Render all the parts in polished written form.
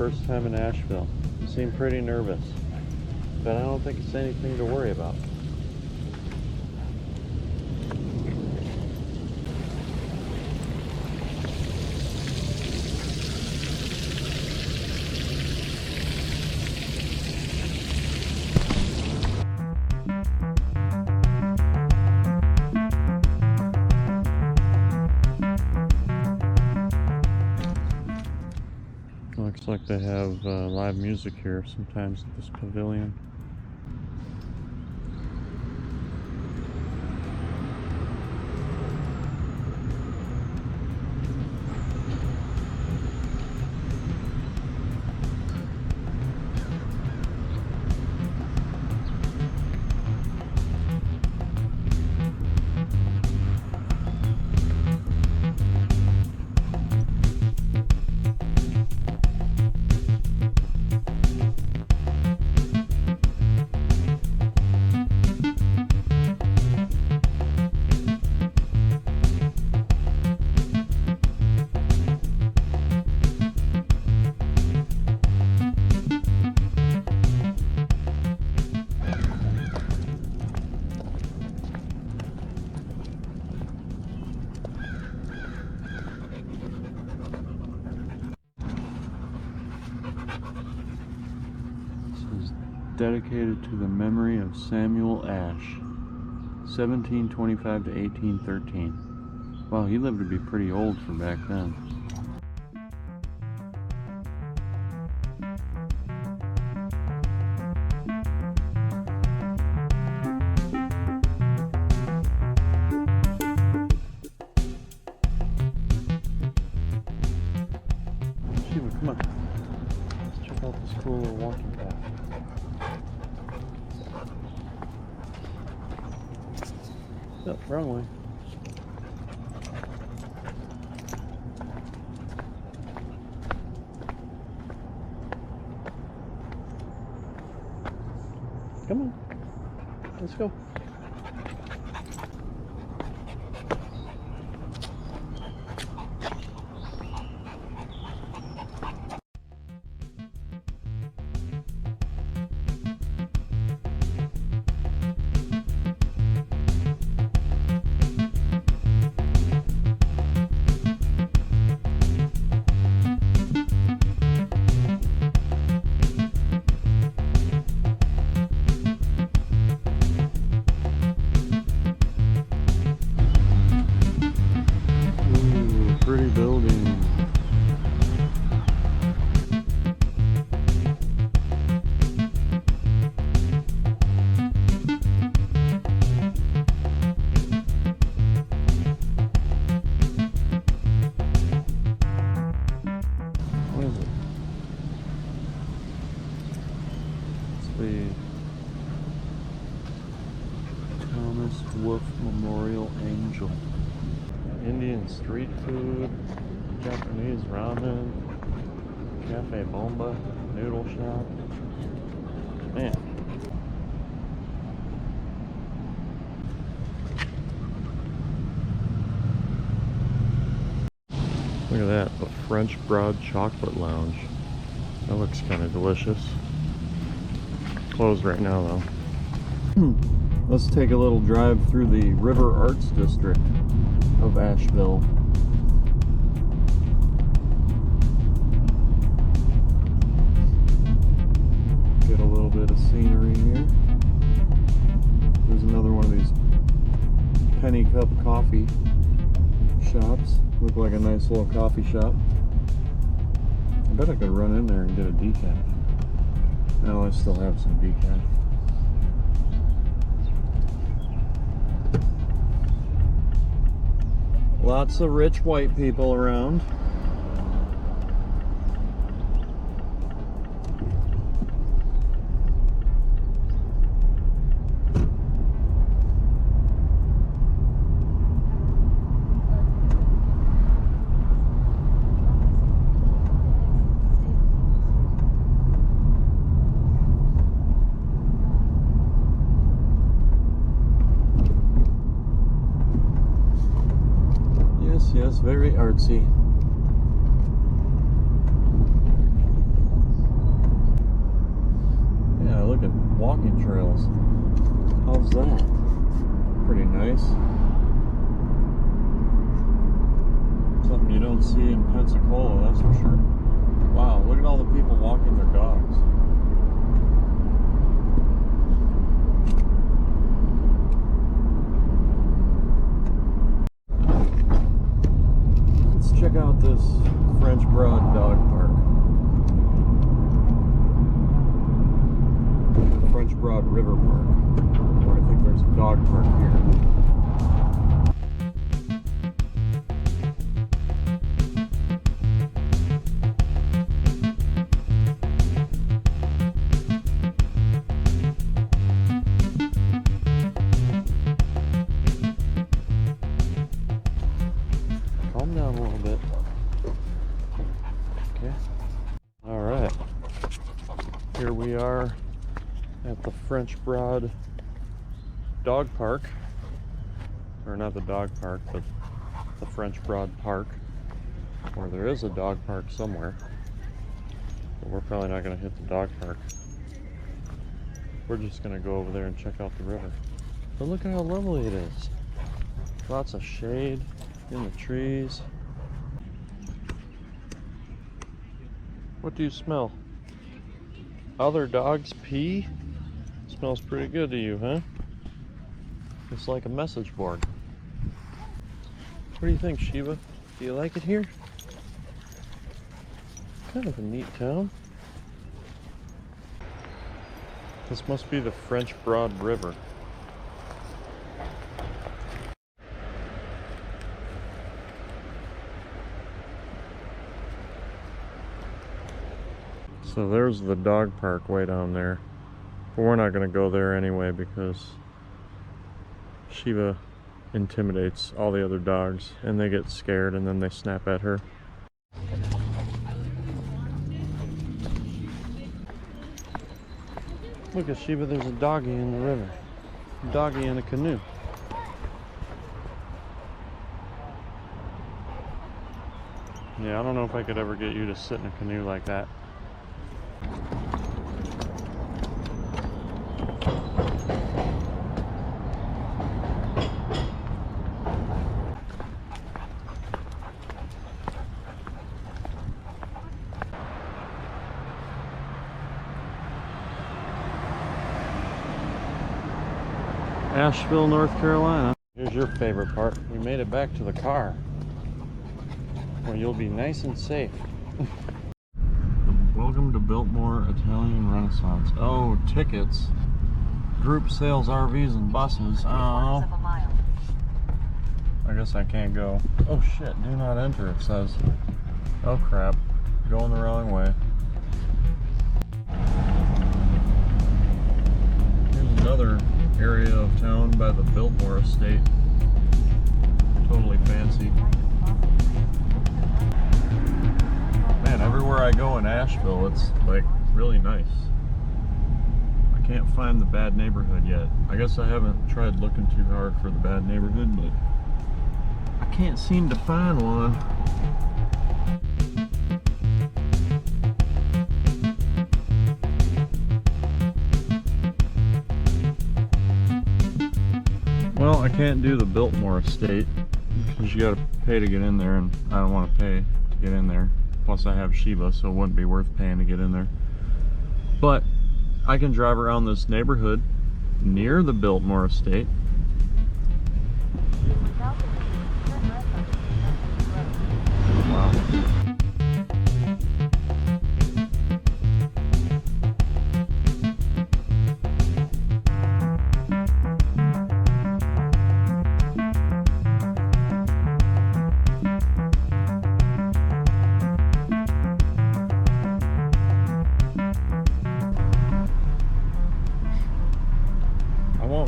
first time in Asheville. You seem pretty nervous, but I don't think it's anything to worry about. Looks like they have live music here sometimes at this pavilion. Dedicated to the memory of Samuel Ash, 1725 to 1813. Wow, he lived to be pretty old for back then. Shiva, come on. Let's check out this cool little walking path. Oh, wrong way. Come on. Let's go. Pretty building. What is it? It's the Thomas Wolfe Memorial Angel. Indian street food, Japanese ramen, cafe bomba, noodle shop. Man. Look at that, the French Broad Chocolate Lounge. That looks kind of delicious. Closed right now though. Let's take a little drive through the River Arts District of Asheville. Get a little bit of scenery here. There's another one of these penny cup coffee shops. Look like a nice little coffee shop. I bet I could run in there and get a decaf. No, I still have some decaf. Lots of rich white people around. Yes, very artsy. walking trails. How's that? Pretty nice. Something you don't see in Pensacola, that's for sure. Wow, look at all the people walking their dogs. Let's check out this French Broad Dog Park. French Broad River Park, where I think there's a dog park here. Calm down a little bit. Okay. All right. Here we are at the French Broad Dog Park, or not the dog park, but the French Broad Park, or there is a dog park somewhere, but we're probably not going to hit the dog park. We're just going to go over there and check out the river. But look at how lovely it is. Lots of shade in the trees. What do you smell? Other dogs pee? Smells pretty good to you, huh? It's like a message board. What do you think, Shiva? Do you like it here? Kind of a neat town. This must be the French Broad River. So there's the dog park way down there. But we're not going to go there anyway because Shiva intimidates all the other dogs and they get scared and then they snap at her. Look at Shiva, there's a doggy in the river. A doggy in a canoe. Yeah, I don't know if I could ever get you to sit in a canoe like that. Asheville, North Carolina. Here's your favorite part. We made it back to the car, where you'll be nice and safe. Welcome to Biltmore Italian Renaissance. Oh, tickets. Group sales RVs and buses. Oh, I guess I can't go. Oh shit, do not enter, it says. Oh crap, going the wrong way. Here's another area of town by the Biltmore estate. Totally fancy. Man, everywhere I go in Asheville, it's like really nice. I can't find the bad neighborhood yet. I guess I haven't tried looking too hard for the bad neighborhood, but I can't seem to find one. Well, I can't do the Biltmore estate because you gotta pay to get in there, and I don't want to pay to get in there. Plus I have Shiva, so it wouldn't be worth paying to get in there. But I can drive around this neighborhood near the Biltmore estate. Wow.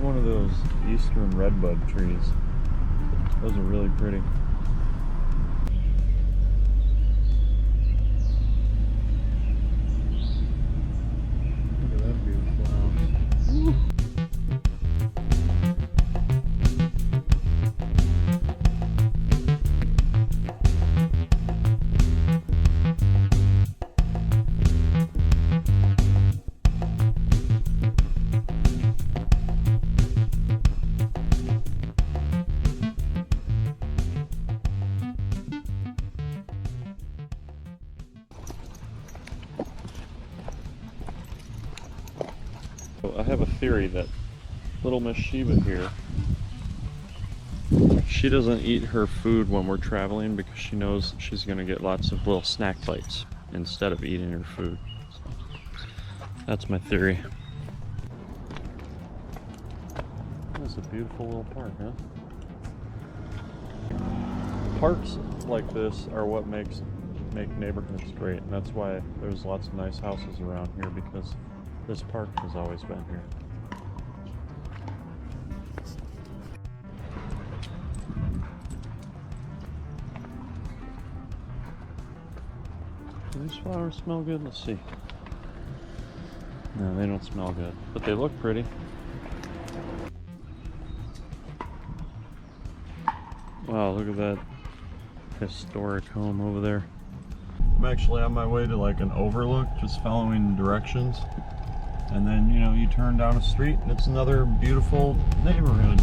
One of those eastern redbud trees. Those are really pretty. Look at that beautiful house. Woo. I have a theory that little Miss Shiva here, she doesn't eat her food when we're traveling because she knows she's going to get lots of little snack bites instead of eating her food. So that's my theory. That's a beautiful little park, huh? Parks like this are what make neighborhoods great, and that's why there's lots of nice houses around here, because this park has always been here. Do these flowers smell good? Let's see. No, they don't smell good, but they look pretty. Wow, look at that historic home over there. I'm actually on my way to like an overlook, just following directions. And then, you know, you turn down a street and it's another beautiful neighborhood.